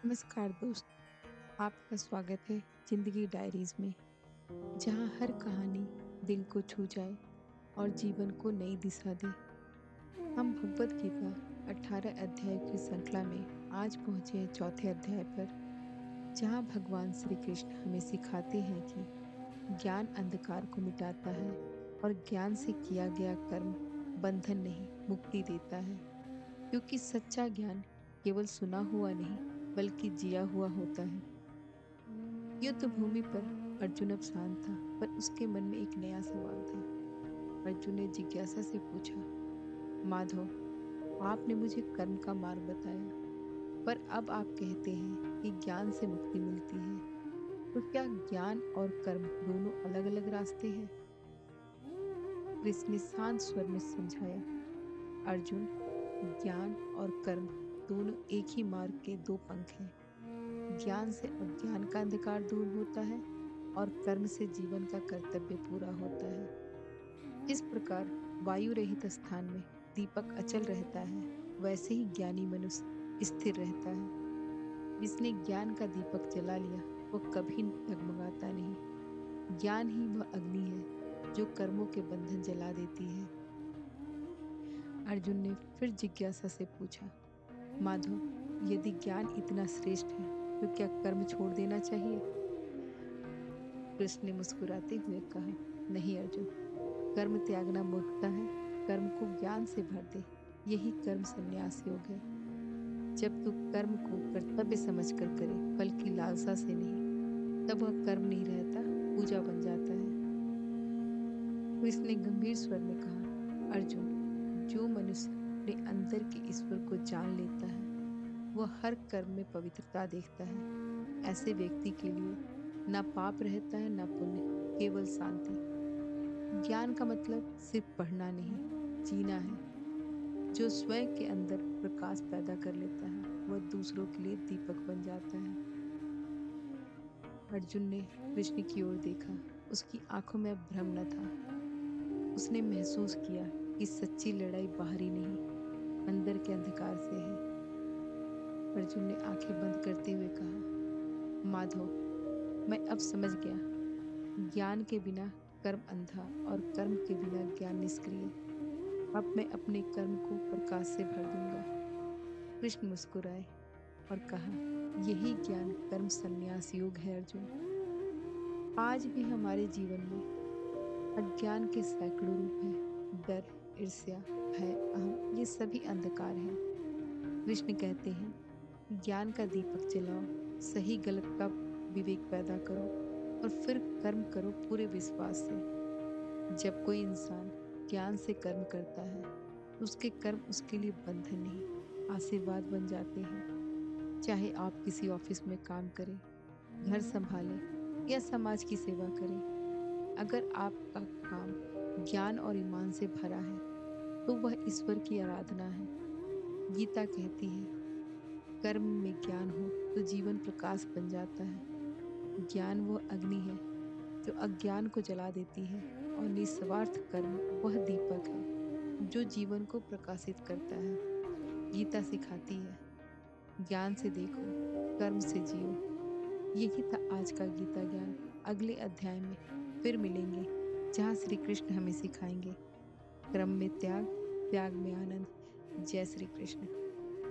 नमस्कार दोस्त, आपका स्वागत है जिंदगी डायरीज में, जहाँ हर कहानी दिल को छू जाए और जीवन को नई दिशा दे। हम भगवत गीता 18 अध्याय की श्रृंखला में आज पहुँचे हैं चौथे अध्याय पर, जहाँ भगवान श्री कृष्ण हमें सिखाते हैं कि ज्ञान अंधकार को मिटाता है और ज्ञान से किया गया कर्म बंधन नहीं, मुक्ति देता है। क्योंकि सच्चा ज्ञान केवल सुना हुआ नहीं, बल्कि जिया हुआ होता है। युद्ध भूमि पर अर्जुन अब शांत था, पर उसके मन में एक नया सवाल था। अर्जुन ने जिज्ञासा से पूछा, माधव, आपने मुझे कर्म का मार्ग बताया, पर अब आप कहते हैं कि ज्ञान से मुक्ति मिलती है। तो क्या ज्ञान और कर्म दोनों अलग-अलग रास्ते हैं? कृष्ण ने शांत स्वर में समझाया, अर्जुन, ज्ञान और कर्म दोनों एक ही मार्ग के दो पंख हैं। ज्ञान से अज्ञान का अंधकार दूर होता है और कर्म से जीवन का कर्तव्य पूरा होता है। जिस प्रकार वायु रहित स्थान में दीपक अचल रहता है, वैसे ही ज्ञानी मनुष्य स्थिर रहता है। जिसने ज्ञान का दीपक जला लिया, वह कभी डगमगाता नहीं। ज्ञान ही वह अग्नि है जो कर्मों के बंधन जला देती है। अर्जुन ने फिर जिज्ञासा से पूछा, माधव, यदि ज्ञान इतना श्रेष्ठ है, तो क्या कर्म छोड़ देना चाहिए? कृष्ण ने मुस्कुराते हुए कहा, नहीं अर्जुन, कर्म त्यागना मूर्खता है। कर्म को ज्ञान से भर दे, यही कर्म संन्यास योग है। जब तू कर्म को कर्तव्य समझकर करे, फल की लालसा से नहीं, तब वह कर्म नहीं रहता, पूजा बन जाता है। कृष्ण ने गंभीर स्वर में कहा, अर्जुन, जो मनुष्य अपने अंदर के ईश्वर को जान लेता है, वह हर कर्म में पवित्रता देखता है। ऐसे व्यक्ति के लिए ना पाप रहता है, ना पुण्य, केवल शांति। ज्ञान का मतलब सिर्फ पढ़ना नहीं, जीना है। जो स्वयं के अंदर प्रकाश पैदा कर लेता है, वह दूसरों के लिए दीपक बन जाता है। अर्जुन ने कृष्ण की ओर देखा। उसकी आंखों में अब भ्रम न था। उसने महसूस किया कि सच्ची लड़ाई बाहरी नहीं, अंदर के अंधकार से है। अर्जुन ने आंखें बंद करते हुए कहा, माधव, मैं अब समझ गया। ज्ञान के बिना कर्म अंधा और कर्म के बिना ज्ञान निष्क्रिय। अब मैं अपने कर्म को प्रकाश से भर दूंगा। कृष्ण मुस्कुराए और कहा, यही ज्ञान कर्म संन्यास योग है अर्जुन। आज भी हमारे जीवन में अज्ञान के सैकड़ों रूप हैं। डर, ईर्ष्या, भय, अहम, ये सभी अंधकार हैं। कृष्ण कहते हैं, ज्ञान का दीपक जलाओ, सही गलत का विवेक पैदा करो और फिर कर्म करो पूरे विश्वास से। जब कोई इंसान ज्ञान से कर्म करता है, तो उसके कर्म उसके लिए बंधन नहीं, आशीर्वाद बन जाते हैं। चाहे आप किसी ऑफिस में काम करें, घर संभालें या समाज की सेवा करें, अगर आपका काम ज्ञान और ईमान से भरा है, तो वह ईश्वर की आराधना है। गीता कहती है, कर्म में ज्ञान हो तो जीवन प्रकाश बन जाता है। ज्ञान वह अग्नि है जो अज्ञान को जला देती है और निस्वार्थ कर्म वह दीपक है जो जीवन को प्रकाशित करता है। गीता सिखाती है, ज्ञान से देखो, कर्म से जियो। यही था आज का गीता ज्ञान। अगले अध्याय में फिर मिलेंगे, जहाँ श्री कृष्ण हमें सिखाएंगे, क्रम में त्याग, त्याग में आनंद। जय श्री कृष्ण।